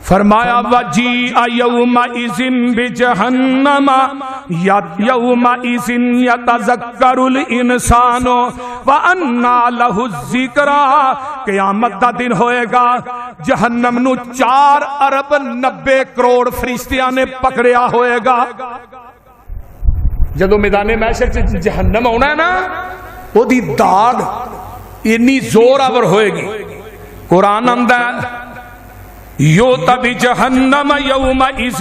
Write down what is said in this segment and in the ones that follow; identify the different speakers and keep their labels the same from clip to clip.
Speaker 1: فرمایا وَجِیءَ یَوْمَئِذٍ بِجَہَنَّمَ یَوْمَئِذٍ یَتَذَکَّرُ الْإِنسَانُ وَأَنَّىٰ لَهُ الذِّکْرَىٰ قیامت دا دن ہوئے گا، جہنم نو 4 ارب 90 کروڑ فرشتیاں نے پکڑیا ہوئے گا۔ جدو میدان محشر سے جہنم ہونا ہے نا، وہ دی داڑ اتنی زور آور ہوئے گی۔ قرآن اندہ یوت بجہنم یومئذ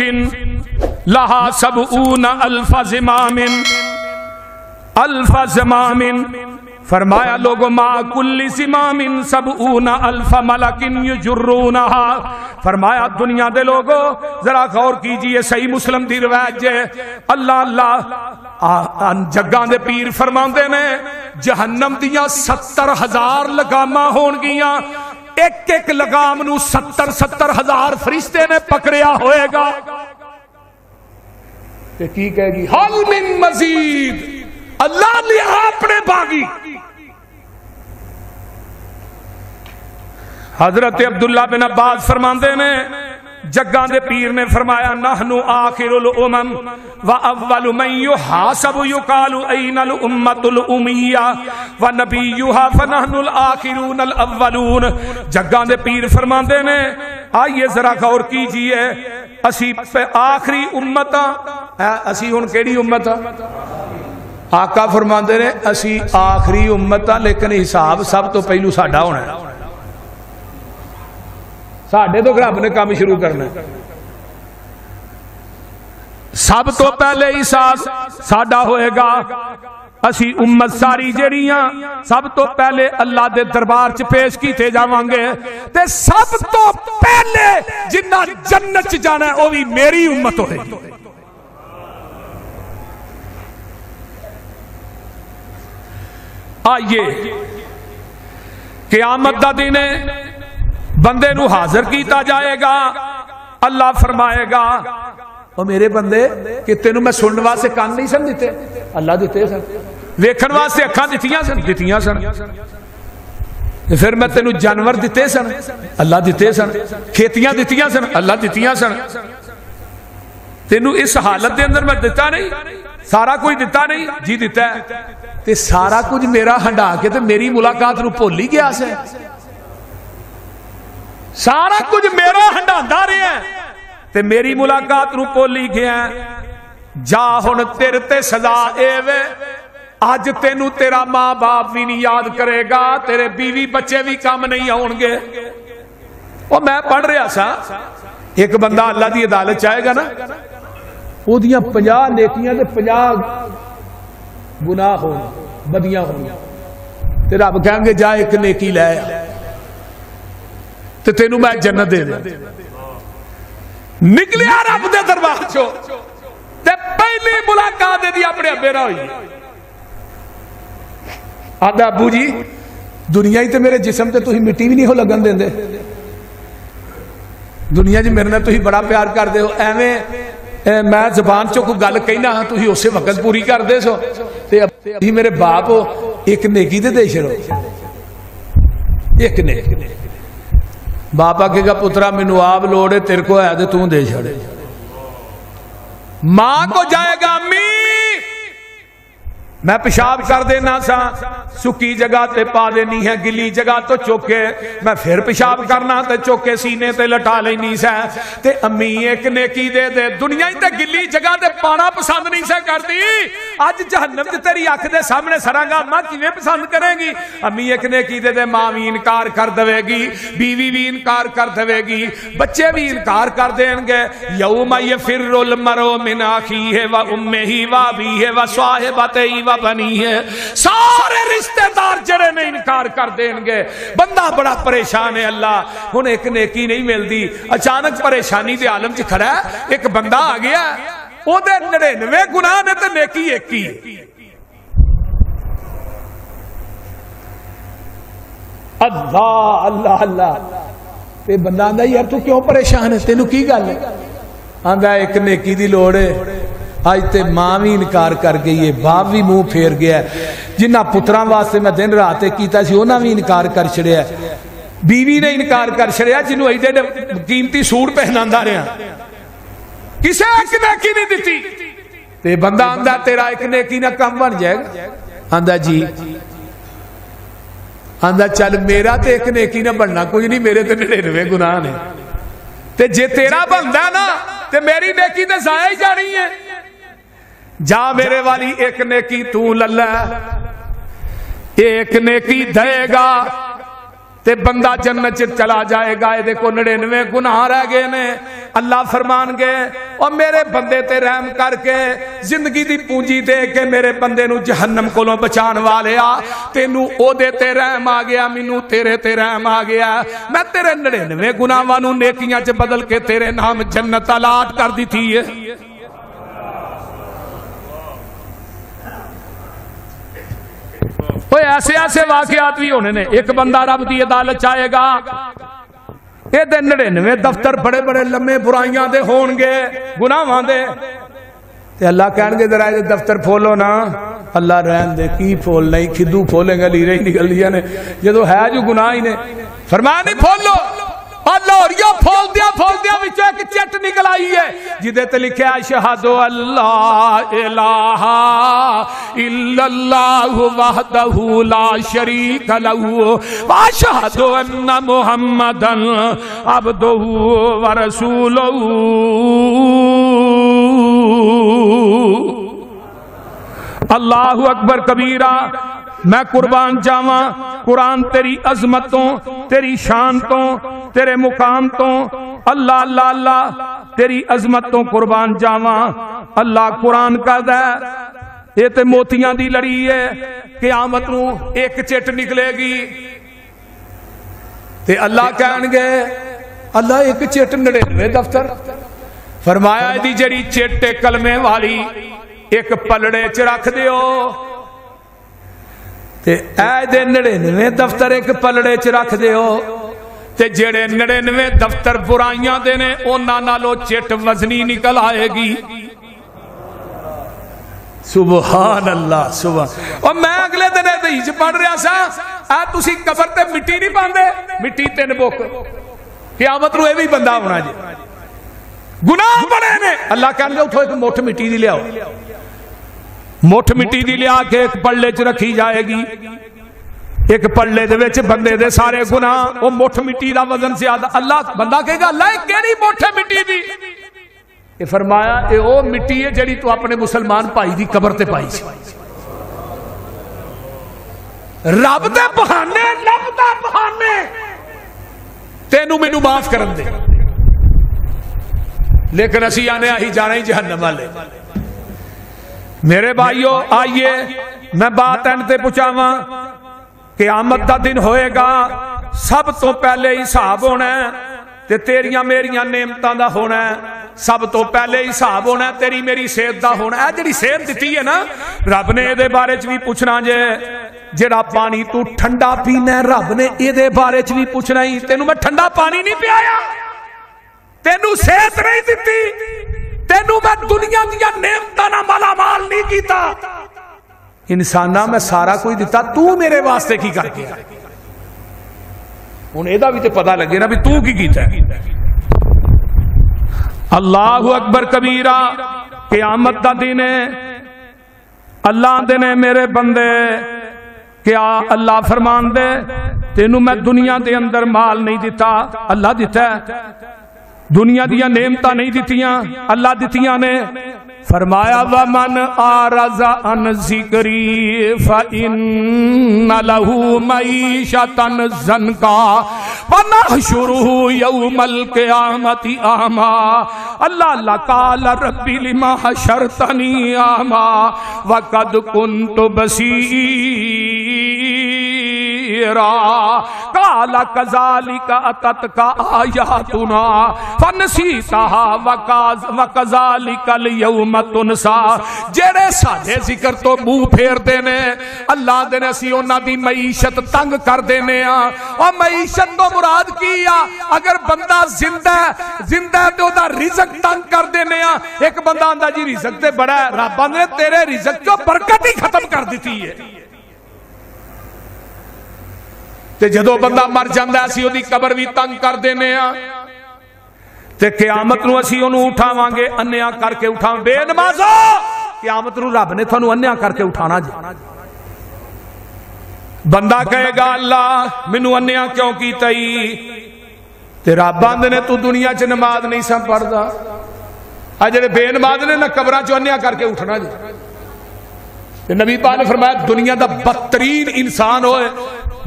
Speaker 1: لہا 70,000 زمام، 1000 زمام۔ فرمایا لوگوں ما کل زمام 70,000 ملک یجرونہا۔ فرمایا دنیا دے لوگوں ذرا غور کیجئے، صحیح مسلم دی روایت جے، اللہ اللہ جگاں دے پیر فرماندے نے جہنم دیاں 70,000 لگاماں ہون گیاں، ایک ایک لگام نو 70,000 فرشتے نے پکڑیا ہوئے گا۔ کہ کی کہے گی حل من مزید، اللہ لیا اپنے باغی۔ حضرت عبداللہ بن عباس فرماندے نے جگاں دے پیر نے فرمایا نحنو آخر الامم واول من یحاسب یقال این الامت الامیہ ونبیہا فنحن الاخرون الاولون۔ جگاں دے پیر فرماندے نے آئیے ذرا غور کیجئے، اسی پہ آخری امت، اسی ہن کیڑی امت؟ آقا فرماندے نے اسی آخری امت، لیکن حساب سب تو پہلو ساڈا ہونا ہے، ساڑھے تو رب نے کام شروع کرنا ہے۔ سب تو پہلے حساب ساڑھا ہوئے گا، اسی امت ساری جڑیاں سب تو پہلے اللہ دے دربار چ پیش کیتے جاوان گے، تے سب تو پہلے جنہ جنت چ جانا ہے وہ بھی میری امت ہوئے گی۔ آئیے قیامت دا دن ہے، بندے نو حاضر کیتا جائے گا، اللہ فرمائے گا او میرے بندے کہ تینوں میں سنن واسطے کان نہیں سن دیتے، اللہ دیتے سن، ویکھن واسطے اکھاں دتیاں سن، پھر میں تینوں جانور دیتے سن، اللہ دیتے سن، کھیتیاں دتیاں سن، اللہ دتیاں سن، تینوں اس حالت دے اندر میں دیتا نہیں، سارا کچھ دیتا نہیں، جی دیتا ہے، تے سارا کچھ میرا ہنڈا کے تے میری ملاقات نو بھول ہی گیا سے، سارا کچھ میرا ہنڈاندا رہے ہیں تے میری ملاقات نو بھولی گیا ہے۔ جا ہن تیرے تے سزا اے وے، آج تینوں تیرا ماں باپ بھی نہیں یاد کرے گا، تیرے بیوی بچے بھی کام نہیں آؤں گے۔ اور میں پڑھ رہا سا ایک بندہ اللہ دی عدالت چاہے گا نا، وہ دیاں 50 نیکیاں تے 50 گناہ ہوں بدیاں ہوں، تے رب کہیں گے جا ایک نیکی لے آیا تے تینوں میں جنت دے دیں۔ نکلیا رب دے دربار چو تے پہلی ملاقات دے دی اپنے ابیرا ہوئی، آدھا ابو جی دنیا ہی تے میرے جسم تے تھی مٹی بھی نہیں ہو لگن دیں دے، دنیا جی میرے نے تھی بڑا پیار کر دے ہو، ایویں میں زبان چو کوئی گل کہنا ہاں تھی اسے وقت پوری کر دے سو، تے ابھی میرے باپ ہو ایک نیکی دے دے شروع، ایک نیکی باپ آکے گا پترا مینو آپ لوڑے تیرے کو ہے دے توں دے چھڑے، ماں کو جائے گا امی میں پیشاب کر دینا سا، سکی جگہ تے پا دینی ہے، گلی جگہ تو چوکے میں پھر پیشاب کرنا تے چوکے سینے تے لٹا لینی سا، تے امی ایک نیکی دے دے، دنیا ہی تے گلی جگہ تے پانا پسند نہیں سا کرتی، آج جہنم تے تیری آنکھ دے سامنے سرانگا ماں کیویں پسند کریں گی؟ امی ایک نیکی دے دے، ماں بھی انکار کر دے گی، بیوی بھی انکار کر دے گی، بچے بھی انکار کر دیں گے۔ یوم یفر المرء من اخیہ و امہ و ابیہ و صاحبتہ و بنی ہے، سارے رشتہ دار جڑے نے انکار کر دیں گے، بندہ بڑا پریشان ہے، اللہ ہن ایک نیکی نہیں ملتی، اچانک پریشانی دے عالم چ کھڑا ہے، ایک بندہ آ گیا او دے 99 گناہ نے تے نیکی ایک ہی ہے۔ اللہ اللہ اللہ، تے بندہ آندا یار تو کیوں پریشان ہے، تینوں کی گل ہے؟ آندا ایک نیکی دی لوڑ ہے، آج تے ماں بھی انکار کر گئی ہے، باپ بھی منہ پھیر گیا ہے، جنہ پتراں واسطے میں دن رات کیتا سی انہاں بھی انکار کر چھڑیا ہے، بیوی نے انکار کر چھڑیا جنہوں ایڈے قیمتی سوٹ پہناندا رہا کسے ایک نیکی نہیں دیتی تے بندہ آندہ تیرا ایک نیکی نہ کم بن جائے گا آندہ جی آندہ چل میرا تے ایک نیکی نہ بننا کوئی نہیں میرے تے 99 گناہ نے تے جے تیرا بندہ نا تے میری نیکی تے ضائع ہی جانی ہے جا میرے والی ایک نیکی تو للہ ایک نیکی دے گا تے بندہ جنت چلا جائے گا دے کو 99 گناہ رہ گئے نے اللہ فرمان گے اور میرے بندے تے رحم کر کے زندگی دی پونجی دے کے میرے بندے نو جہنم کولوں بچان والے آ تینو او دے تے رحم آ گیا مینو تیرے تے رحم آ گیا میں تیرے 99 گناہاں نو نیکیاں چ بدل کے تیرے نام جنت الاٹ کر دی تھی ہے ایسے ایسے واقعات بھی ہونے نے ایک بندہ رب دی عدالت چاہے گا یہ دے 99 دفتر بڑے بڑے لمبے برائیاں دے ہون گے گناہاں دے تے اللہ کہن گے ذرا یہ دفتر پھولو نا اللہ رحم دے کی پھول نہیں کھدو پھولیں گا لیرے ہی نکل لیا نے جدو ہے جو گناہ ہی نے فرمایا نہیں پھولو اللہ اور یہ پھول دیا وچوں ایک چٹ نکل آئی ہے جدے تے لکھے اشہد اللہ الہ الا اللہ وحدہ لا شریک لہ واشہد ان محمدا عبدہ ورسولہ اللہ اکبر کبیرہ میں قربان جاواں قرآن تیری عظمتوں تیری شانتوں تیرے مقام تو اللہ اللہ اللہ تیری عظمتوں قربان جاواں اللہ قرآن کا دے یہ تے موتیاں دی لڑی ہے قیامت نو ایک چٹ نکلے گی تے اللہ کہن گے اللہ ایک چٹ 99 دفتر فرمایا دی جڑی چٹ کلمے والی ایک پلڑے چ رکھ دیو تے اے دے 99 دفتر ایک پلڑے چ رکھ دیو تے جڑے 99 دفتر برائیاں دے نے اونا نالو چٹ وزنی نکل آئے گی سبحان اللہ سبحان اور میں اگلے دن حدیث پڑھ رہا سا اے تسی قبر تے مٹی نہیں پاندے مٹی 3 بک قیامت نو اے وی بندہ ہونا جی گناہ بڑے نے اللہ کہنے اٹھو ایک مٹھ مٹی دی لیاؤ مٹھ مٹی دی لیا کے ایک پلڑے چ رکھی جائے گی ایک پلڑے دے وچ بندے دے سارے گناہ او مٹھ مٹی دا وزن زیادہ اللہ بندہ کہے گا اللہ کیڑی مٹھ مٹی دی یہ فرمایا اے او مٹی ہے جڑی تو اپنے مسلمان پائی دی قبر تے پائی سی رب دے بہانے تینوں مینوں معاف کرن دے لیکن اسی آنے ہی جانا ہی جہنم والے میرے بھائیو آئیے میں بات اینڈ تے پہنچاواں قیامت دا دن ہوئے گا سب تو پہلے حساب ہونا ہے تے تیریاں میریاں نعمتاں دا ہونا ہے سب تو پہلے حساب ہونا ہے تیری میری صحت دا ہونا ہے جڑی صحت دتی ہے نا رب نے دے بارے چ بھی پوچھنا جے جڑا پانی تو ٹھنڈا پینا ہے رب نے دے بارے چ بھی پوچھنا ہی تینوں میں ٹھنڈا پانی نہیں پیایا تینوں صحت نہیں دتی تینوں میں دنیا دیا نعمتاں نہ مالا مال نہیں کیتا انسانہ میں سارا کوئی دیتا تو میرے واسطے کی کر گیا انہیں ایدہ بھی تے پتہ لگے نا بھی تو کی کیتا ہے اللہ اکبر کبیرہ قیامت دا دن ہے اللہ دنے میرے بندے کیا اللہ فرمان دے تینوں میں دنیا دے اندر مال نہیں دیتا اللہ دیتا ہے دنیا دیا نعمتاں نہیں دیتیاں اللہ دیتیاں نے فرمایا وَمَنْ آرَزَ عَنْ ذِكْرِي فَإِنَّ لَهُ مَعِيشَةً ضَنْكًا وَنَحْشُرُهُ يَوْمَ الْقِيَامَةِ أَعْمَى اللہ اللہ قَالَ رَبِّ لِمَ حَشَرْتَنِي أَعْمَى وَقَدْ كُنْتُ بَصِيرًا قَالَ كَذَلِكَ أَتَتْكَ آيَاتُنَا فَنَسِيتَهَا وَكَذَلِكَ الْيَوْمَ تنسا جڑے ساڈے ذکر تو منہ پھیر دینے اللہ دے اسی انہاں دی معیشت تنگ کر دینے اور معیشت تو مراد کیا اگر بندہ زندہ ہے تو دا رزق تنگ کر دینے ایک بندہ آندہ جی رزق تے بڑا ہے رب نے تیرے رزق جو برکت ہی ختم کر دیتی ہے تے جدو بندہ مر جاندا اسی اودی قبر بھی تنگ کر دینے ہاں تے قیامت نو اسی اونوں اٹھاواں گے انیا کر کے اٹھاواں بے نمازو قیامت نو رب نے تھانوں انیا کر کے اٹھانا جی بندہ کہے گا اللہ مینوں انیا کیوں کیتا ای تے رب آندے نے تو دنیا چ نماز نہیں سا پڑھدا اج جڑے بے نماز نے نہ قبراں چ انیا کر کے اٹھنا جی تے نبی پاک نے فرمایا دنیا دا بدترین انسان ہوئے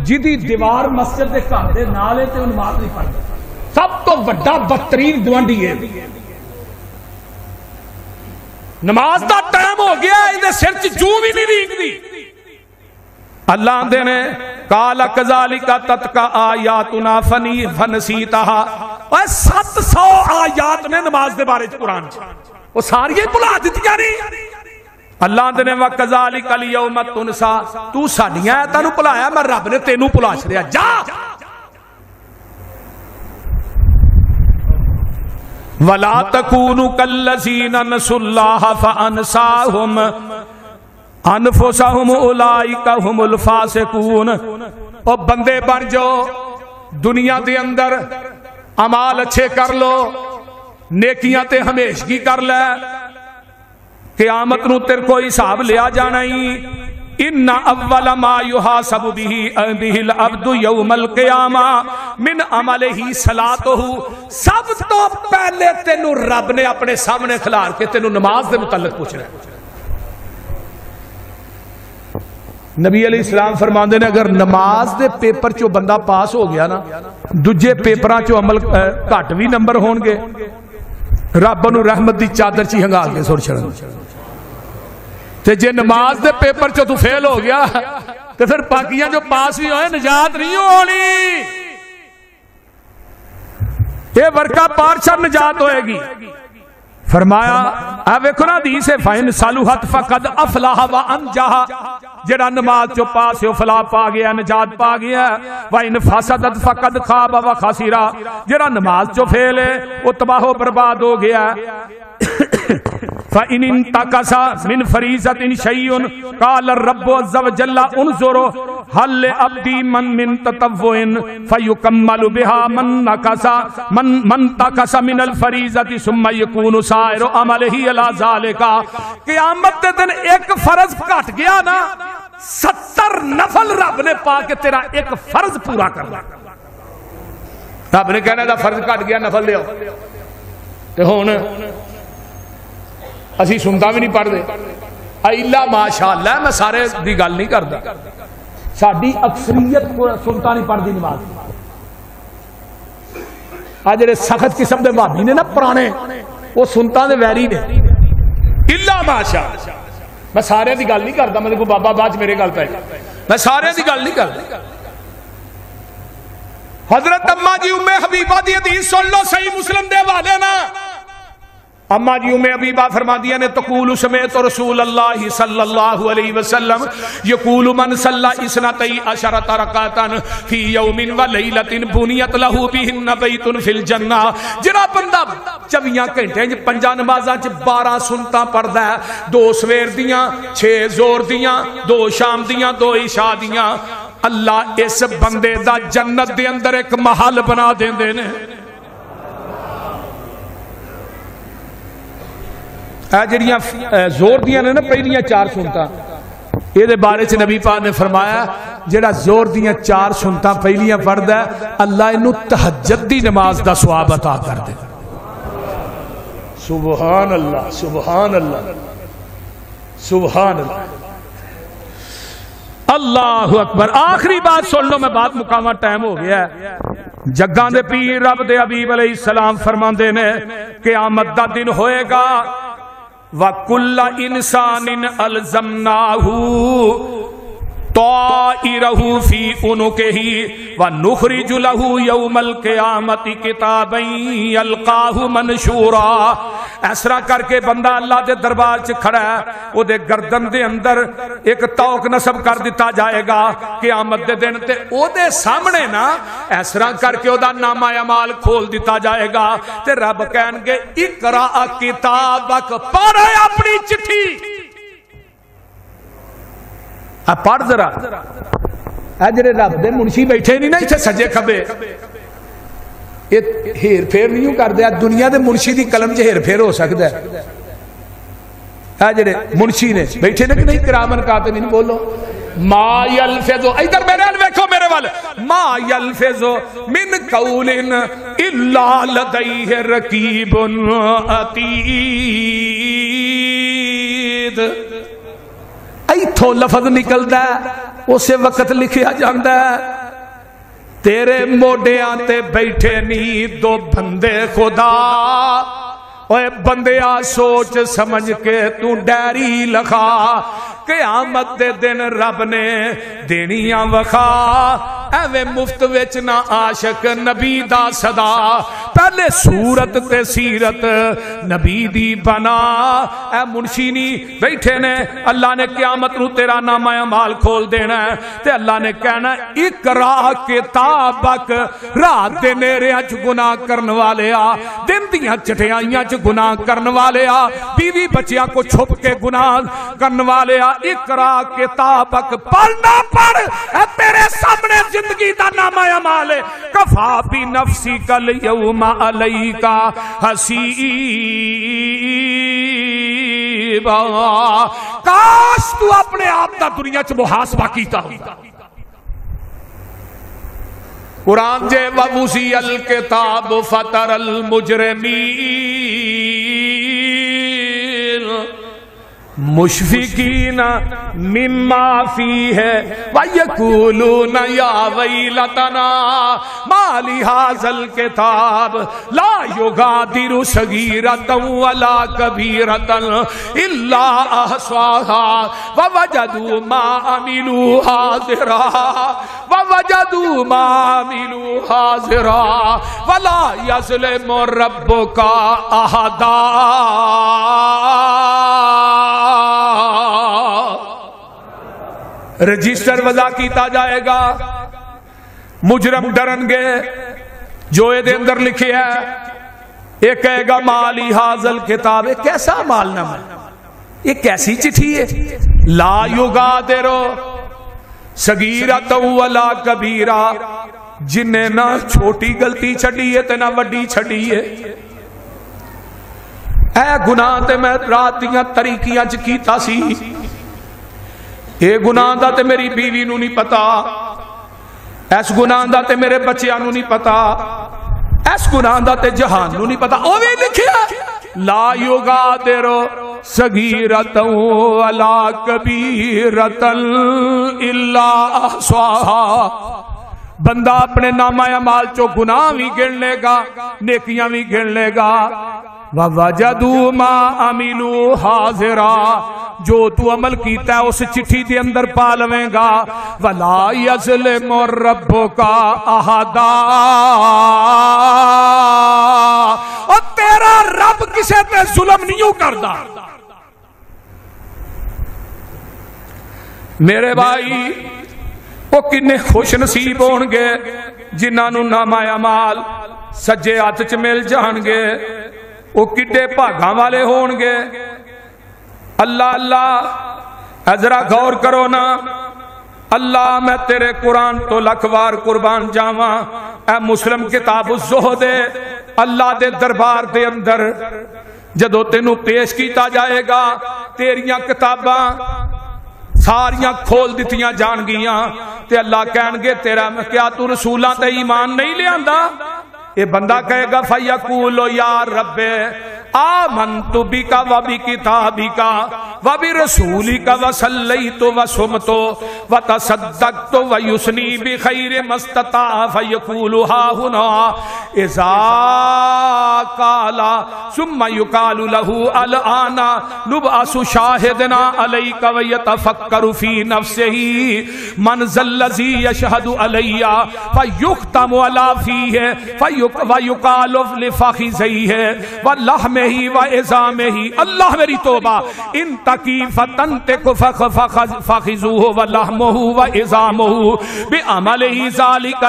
Speaker 1: جدی دیوار مسجد دے گھر دے نال تے نماز نہیں پڑھدا سب تو بڑا بدترین گوانڈی ہے نماز دا ٹائم ہو گیا اے سر چ جو بھی نہیں ریکدی اللہ آندے نے قال کذالک تتک آیاتنا فنسیتها اے 700 آیات نے نماز دے بارے قرآن چ وہ ساری بھلا دتیاں نہیں اللہ آندے نے وکذالک الیوم تنسا تو ساڈیاں آیاتاں نوں بھلایا میں رب نے تینوں بھلا چھڑیا جا وَلَا تَكُونُوا كَالَّذِينَ نَسُوا اللَّهَ فَأَنْسَاهُمْ أَنفُسَهُمْ أُولَئِكَ هُمُ الْفَاسِقُونَ او بندے بن جو دنیا دے اندر اعمال اچھے کر لو نیکیاں تے ہمیشگی کر لے قیامت نو تیر کو حساب لیا جانا ہی ان اول ما يحاسب به العبد يوم القیامہ من عمله صلاته سب تو پہلے تینوں رب نے اپنے سامنے کھلار کے تینوں نماز دے متعلق پوچھنا ہے نبی علیہ السلام فرماندے نے اگر نماز دے پیپر چو بندہ پاس ہو گیا نا دوجے پیپراں چو عمل گھٹ بھی نمبر ہون گے رب نو رحمت دی چادر چی ہنگا کے سر چھڑن تے جے نماز دے پیپر چو تو فیل ہو گیا تے پھر باقیاں جو پاس بھی ہوئے نجات نہیں ہونی یہ ورکہ پارچہ نجات ہوئے گی فرمایا اب ایک نا حدیث ہے فَإِنْ صَلُحَتْ فَقَدْ أَفْلَحَ وَأَنْجَحَ جڑا نماز چو پاس ہو فلاح پا گیا نجات پا گیا وَإِنْ فَسَدَتْ فَقَدْ خَابَ وَخَسِرَ جڑا نماز چو فیل ہے وہ تباہ و برباد ہو گیا فَإِنْ انْتَقَسَ مِنْ فَرِيضَةٍ شَيْءٌ قَالَ الرَّبُّ عَزَّ وَجَلَّ انظُرْ هَلْ لِعَبْدِي مِنْ تَطَوُّعٍ فَيُكَمَّلُ بِهَا مَنْ انْتَقَسَ مِنَ الْفَرِيضَةِ ثُمَّ يَكُونُ سَائِرُ عَمَلِهِ عَلَى ذَلِكَ قیامت کے دن ایک فرض کٹ گیا نا 70 نفل رب نے پا کے تیرا ایک فرض پورا کرنا رب نے کہنا تھا فرض کٹ گیا نفل لے آؤ تے ہون اسی سنتا بھی نہیں پڑھ دے اللہ ماشاءاللہ میں سارے دی گل نہیں کردا ساڈی اکثریت سنتا نہیں پڑھ دی نماز آج جڑے سخت قسم دے بھابی نے نا پرانے وہ سنتا دے ویری نے اللہ ماشاءاللہ میں سارے دی گل نہیں کردا میں کو بابا باج میرے گل پہ میں سارے دی گل نہیں کردا حضرت اماں جی ام حبیبہ دی حدیث سن لو صحیح مسلم دے حوالے نا اما جی ام حبیبہ فرما دیا نے تقول سمیت رسول اللہ صلی اللہ علیہ وسلم یقول من صلی اثنتی عشرۃ رکعۃ فی یوم و لیلۃ بنیت لہ بہن بیت فی الجنہ جڑا بندہ 24 گھنٹے وچ 5 نمازاں چ 12 سنتاں پڑھدا ہے 2 سویر دیاں 6 زور دیاں 2 شام دیاں 2 عشاء دیاں اللہ اس بندے دا جنت دے اندر ایک محل بنا دیندے نے جڑیاں زور دیاں نے نا پہلیاں 4 سنتاں یہ دے بارے چ نبی پاک نے فرمایا جڑا زور دیاں 4 سنتاں پہلیاں پڑھدا ہے اللہ انہوں تہجد دی نماز دا ثواب عطا کر دے سبحان اللہ سبحان اللہ سبحان اللہ اللہ اکبر آخری بات سن لو میں بات مقامہ ٹائم ہو گیا ہے جگاں دے پیر رب دے حبیب علیہ السلام فرماندے نے قیامت دا دن ہوئے گا وَكُلَّ إِنسَانٍ أَلْزَمْنَاهُ طَائِرَهُ فِي عُنُقِهِ وَنُخْرِجُ لَهُ يَوْمَ الْقِيَامَةِ كِتَابًا يَلْقَاهُ مَنشُورًا اس طرح کر کے بندہ اللہ دے دربار چ کھڑا ہے او دے گردن دے اندر ایک توق نصب کر دیتا جائے گا قیامت دے دن تے او دے سامنے نا اس طرح کر کے او دا نامہ اعمال کھول دیتا جائے گا تے رب کہن گے اقرا کتابک پڑھ اپنی چٹھی پڑھ ذرا اے جڑے رب دے منشی بیٹھے نہیں نا اتنے سجے کھبے یہ ہیر پھیر نہیں کر دیا دنیا دے منشی دی قلم چ ہیر پھیر ہو سکتا ہے اے جڑے منشی نے بیٹھے نا کہ نہیں کرامن کاتبین بولو ما یلفظو ادھر میرے ویکھو میرے والے ما یلفظو من قول الا لدیہ رقیب عتید ایتھوں لفظ نکلدا ہے اسے وقت لکھیا جاندا ہے تیرے موڈیاں تے بیٹھے نہیں دو بندے خدا اوے بندیا سوچ سمجھ کے تو ڈیری لکھا قیامت دے دن رب نے دینیاں وخا ایویں مفت وچ نہ عاشق نبی دا صدا پہلے صورت تے سیرت نبی دی بنا اے منشی نہیں بیٹھے نے اللہ نے قیامت نو تیرا نامہ اعمال کھول دینا ہے تے اللہ نے کہنا اقرا کتابک رات دے نیریاں چ گناہ کرن والے آ دن دیاں چٹیائیاں چ گناہ کرن والے آ بیوی بچیاں کو چھپ کے گناہ کرن والے آ اقرا کتابک پڑھنا پڑھ اے تیرے سامنے زندگی دا نامہ اعمال ہے کفا بی نفسی کل یوم علیکا حسیبا کاش تو اپنے آپ دا دنیا چ محاسبہ کیتا ہوتا قرآن جے وَوُزِيَ الْكِتَابُ فَتَرَ الْمُجْرِمِينَ مشفقین مما فیہ وَيَقُولُونَ يَا وَيْلَتَنَا مَا لِهَذَا الْكِتَابِ لَا يُغَادِرُ صَغِيرَةً وَلَا كَبِيرَةً إِلَّا أَحْصَاهَا وَوَجَدُوا مَا عَمِلُوا حَاضِرًا وَوَجَدُوا مَا عَمِلُوا حَاضِرًا وَلَا يَظْلِمُ رَبُّكَ أَحَدًا رجسٹر وضع کیتا جائے گا مجرم ڈرن گے جو اے دے اندر لکھے ہے یہ کہے گا مالی حاضل کتاب کیسا مال نامہ یہ کیسی چٹھی ہے لا یغادرو صغیرۃ ولا کبیرہ جنہیں نہ چھوٹی غلطی چھڑی ہے تے نہ وڈی چھڑی ہے اے گناہ تے میں رات دیاں طریقیاں چ کیتا سی اے گناہ دا تے میری بیوی نو نہیں پتا ایس گناہ دا تے میرے بچیاں نو نہیں پتا ایس گناہ دا تے جہان نو نہیں پتا او بھی لکھیا لا یغادرو صغیرۃ ولا کبیرۃ الا احصاها بندہ اپنے نامہ اعمال چو گناہ بھی گن لے گا نیکیاں بھی گن لے گا وَوَجَدُوا مَا عَمِلُوا حَاضِرًا جو تو عمل کیتا ہے اس چٹھی دے اندر پا لویں گا وَلَا يَظْلِمُ رَبُّكَ أَحَدًا اور تیرا رب کسے تے ظلم نہیں کردا میرے بھائی وہ کنے خوش نصیب ہون گے جنہاں نو نامہ اعمال سجے ہاتھ چ مل جان گے وہ کڈے بھاگاں والے ہون گے اللہ اللہ ذرا غور کرو نا اللہ میں تیرے قرآن تو لکھوار قربان جاواں اے مسلم کتاب الزہد اللہ دے دربار دے اندر جدو تینوں پیش کیتا جائے گا تیریاں کتاباں ساریاں کھول دیتیاں جان گیاں تے اللہ کہن گے تیرا کیا تو رسولاں تے ایمان نہیں لے آندا یہ بندہ کہے گا فَيَقُولُ يَا رَبِّ آمَنْتُ بِكَ وَبِكِتَابِكَ وَبِرَسُولِكَ وَصَلَّيْتُ وَصُمْتُ وَتَصَدَّقْتُ وَيُسْنِي بِخَيْرِ مَا اسْتَطَاعَ فَيَقُولُ هَا هُنَا إِذَا قَالَ ثُمَّ يُقَالُ لَهُ الْآنَ نُبْعَثُ شَاهِدًا عَلَيْكَ وَيَتَفَكَّرُ فِي نَفْسِهِ مَنْ ذَا الَّذِي يَشْهَدُ عَلَيَّ فَيُخْتَمُ عَلَى فِيهِ وَيُقَالُ لِفَخِذَيْهِ وَلَحْمِهِ وَعِظَامِهِ اللہ میری توبہ ان تکیفتن تک فَخِذُوهُ وَلَحْمُهُ وَعِظَامُهُ بِعَمَلِهِ ذَلِكَ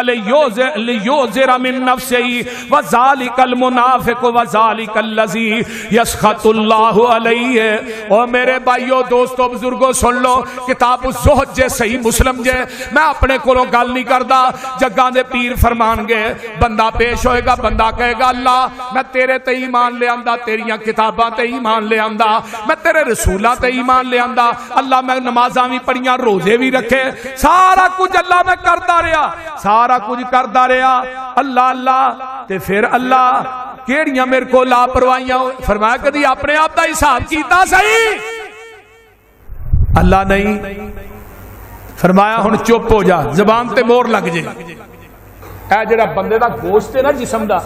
Speaker 1: لِيُوزِرَ مِن نَفْسِهِ وَذَلِكَ الْمُنَافِقُ المنافق وذالک الذی یسخط اللہ علیہ. اور میرے بھائیو دوستو بزرگو سن لو, کتاب الزہد جے صحیح مسلم جے, میں اپنے کولوں گل نہیں کردا. جگاں دے پیر فرمان گے, بندہ پیش ہوئے گا, بندہ کہے گا اللہ میں تیرے تے ایمان لے آندا, تیریاں کتاباں تے ایمان لے آندا, میں تیرے رسولاں تے ایمان لے آندا, اللہ میں نمازاں بھی پڑھیاں, روزے بھی رکھے, سارا کچھ اللہ میں کردا رہا, سارا کچھ کردا رہا اللہ اللہ. تے پھر اللہ کیڑیاں میرے کو لاپرواہیاں. فرمایا کدی اپنے آپ دا حساب کیتا صحیح؟ اللہ نہیں. فرمایا ہن چپ ہو جا, زبان تے مور لگ جے. اے جڑا بندے دا گوشت ہے نا جسم دا,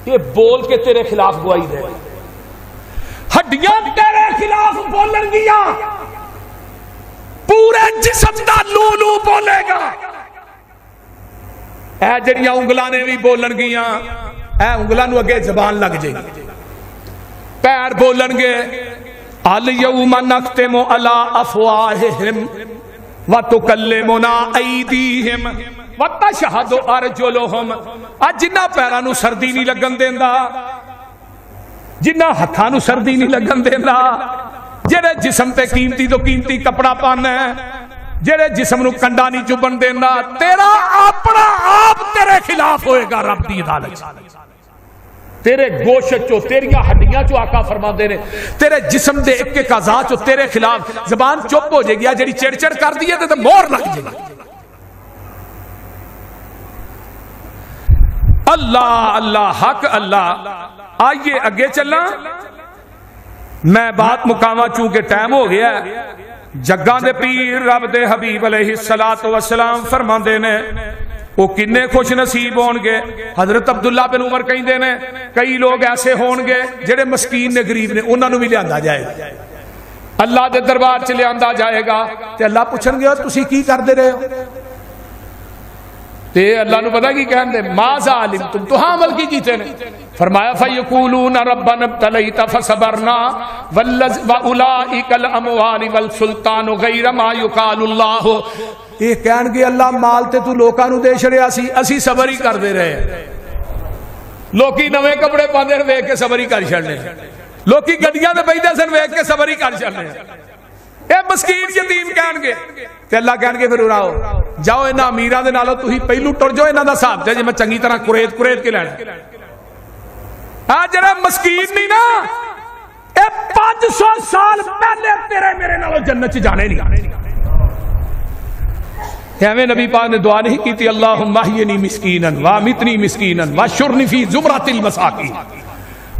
Speaker 1: یہ بول کے تیرے خلاف گواہی دے, ہڈیاں تیرے خلاف بولن گیاں, پورے جسم دا لو لو بولے گا. اے جڑیاں انگلاں نے بھی بولن گیاں, اے انگلاں نو اگے زبان لگ جائے گی. پیر بولن گے, الیوم نختم علی افواہہم وتکلمنا ایدیہم وتشہد ارجلہم. اج جنہ پیراں نو سردی نہیں لگن دیندا, جنہ ہتھاں نو سردی نہیں لگن دیندا, جڑے جسم تے قیمتی تو قیمتی کپڑا پانا ہے, جڑے جسم نو کنڈا نہیں چبن دینا, تیرا اپنا آپ تیرے خلاف ہوئے گا رب دی عدالت. تیرے گوشت چو, تیریاں ہڈیاں چو آقا فرما دے نے, تیرے جسم دے ایک ایک اعضاء چو تیرے خلاف زبان چپ ہو جائے گی. جڑی چڑ چڑ کر دی ہے تے مور لگ جائے گی. اللہ اللہ حق اللہ. آئیے اگے چلنا, میں بات مقامہ چونکہ ٹائم ہو گیا ہے. جگاں دے پیر رب دے حبیب علیہ السلام فرما دے نے, وہ کنے خوش نصیب ہون گے. حضرت عبداللہ بن عمر کہیں دے نے, کئی لوگ ایسے ہون گے جڑے مسکین نے, غریب نے, انہاں نو بھی لے آندا جائے گا, اللہ دے دربار چ لے آندا جائے گا. تے اللہ پوچھن گے تسی کی کر دے رہے ہو؟ تے اللہ نو پتہ کی کہن دے, ماذا علمتم, تو ہاں عمل کی کیتے نے. فرمایا فیقولون ربنا ابتلیت فصبرنا واولئک الاموال والسلطان غیر ما یقال اللہ. یہ کہن گے اللہ مال تے تو لوکاں نو دے چھڑیا سی, اسی صبر ہی کر دے رہے. لوکی نویں کپڑے پاندے نے ویکھ کے صبر ہی کر چھڑنے, لوکی گڈیاں تے بیٹھے سن ویکھ کے صبر ہی کر چھڑنے. اے مسکین یتیم کہن گے, تے اللہ کہن گے پھر اڑاؤ جاؤ انہاں امیراں دے نالوں تسی پہلو ٹر جاؤ, انہاں دا حساب تے میں چنگی طرح کریت کے لینا. آ جڑا مسکین نہیں نا, اے 500 سال پہلے تیرے میرے نالوں جنت چ جانے نہیں. ایویں نبی پاک نے دعا نہیں کی تھی, اللہم احینی مسکینا وامتنی مسکینا واشرنی فی زمرۃ المساکین.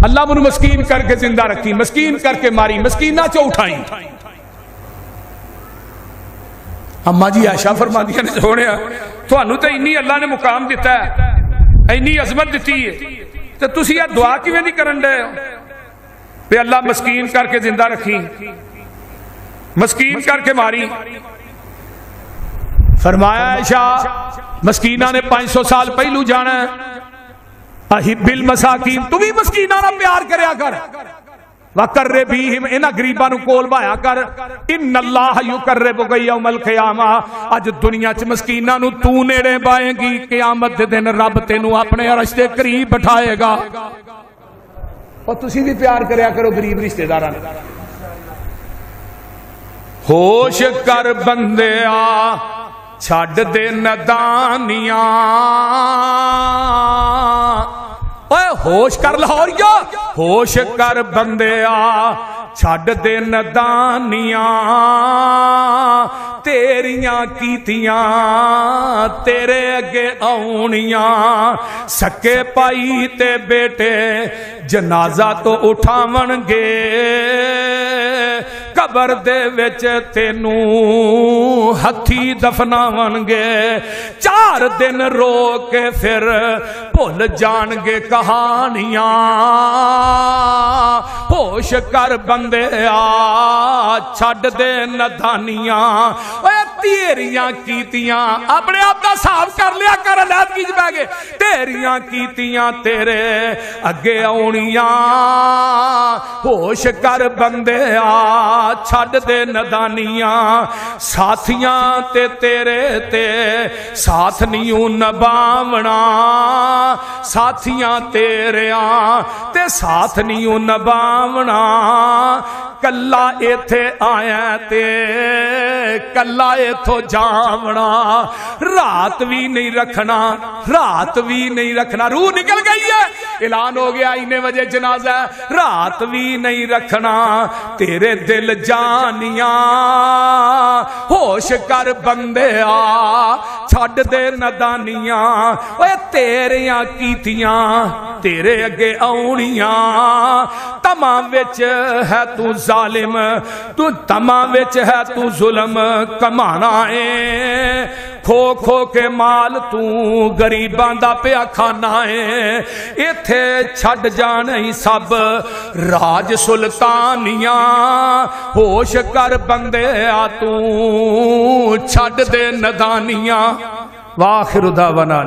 Speaker 1: اللہ منو مسکین کر کے زندہ رکھی, مسکین کر کے ماری, مسکینہ چو اٹھائیں. اما جی عائشہ فرما دیا نے, سونیا تھانوں تے انی اللہ نے مقام دیتا ہے, اینی عظمت دیتی ہے, تے تسی یہ دعا کیویں نہیں کرن دے پہ اللہ مسکین کر کے زندہ رکھی, مسکین کر کے ماری. فرمایا عائشہ مسکینہ نے 500 سال پہلو جانا ہے. احب المساکین, تو بھی مسکینہ نہ پیار کریا کر, وَقَرِّبِهِمْ انہا گریباں نو کول بایا کر. ان اللہ یقربک یوم القیامہ, اج دنیا چ مسکیناں نو تو نیڑے بائیں گی, قیامت دے دن رب تینو اپنے عرش دے قریب بٹھائے گا. اور تسی بھی پیار کریا کرو غریب رشتہ داراں. ہوش کر بندیا چھڈ دے ندانیاں, اوے ہوش کر لاہوریا, ہوش کر بندیا چھڈ دے ندانیاں, تیریاں کیتیاں تیرے اگے آونیاں. سکے پائی تے بیٹے جنازہ تو اٹھاون گے, قبر دے وچ تینو ہتھی دفناون گے. 4 دن رو کے پھر بھول جان گے کہانیاں. ہوش کر بندے چھڈ دے ندانیاں, تیریاں کیتیاں اپنے آپ دا صاف کر لیا کر علیحد کی بہ گئے تیریاں کیتیاں تیرے اگے آنیاں ہوش کر بندے آ چھڈ دے ندانیاں ساتھیاں تے تیرے تے ساتھ نیوں نباونا ساتھیاں تیریاں تے ساتھ نیوں نباونا کلا ایتھے آیا تے کلا ایتھو جاونا رات بھی نہیں رکھنا رات بھی نہیں رکھنا روح نکل گئی ہے اعلان ہو گیا انہیں وجہ جنازہ رات بھی نہیں رکھنا تیرے دل جانیاں ہوش کر بندے آ چھڈ دے ندانیاں اوے تیریاں کیتیاں تیرے اگے آونیاں تمام وچ ہے تو ظالم تو تمام وچ ہے تو ظلم کمانا ہے کھو کھو کے مال تو غریباں دا پیا کھانا ہے ایتھے چھڈ جانے سب راج سلطانیاں ہوش کر بندے آ تو چھڈ دے ندانیاں واخر دعوانا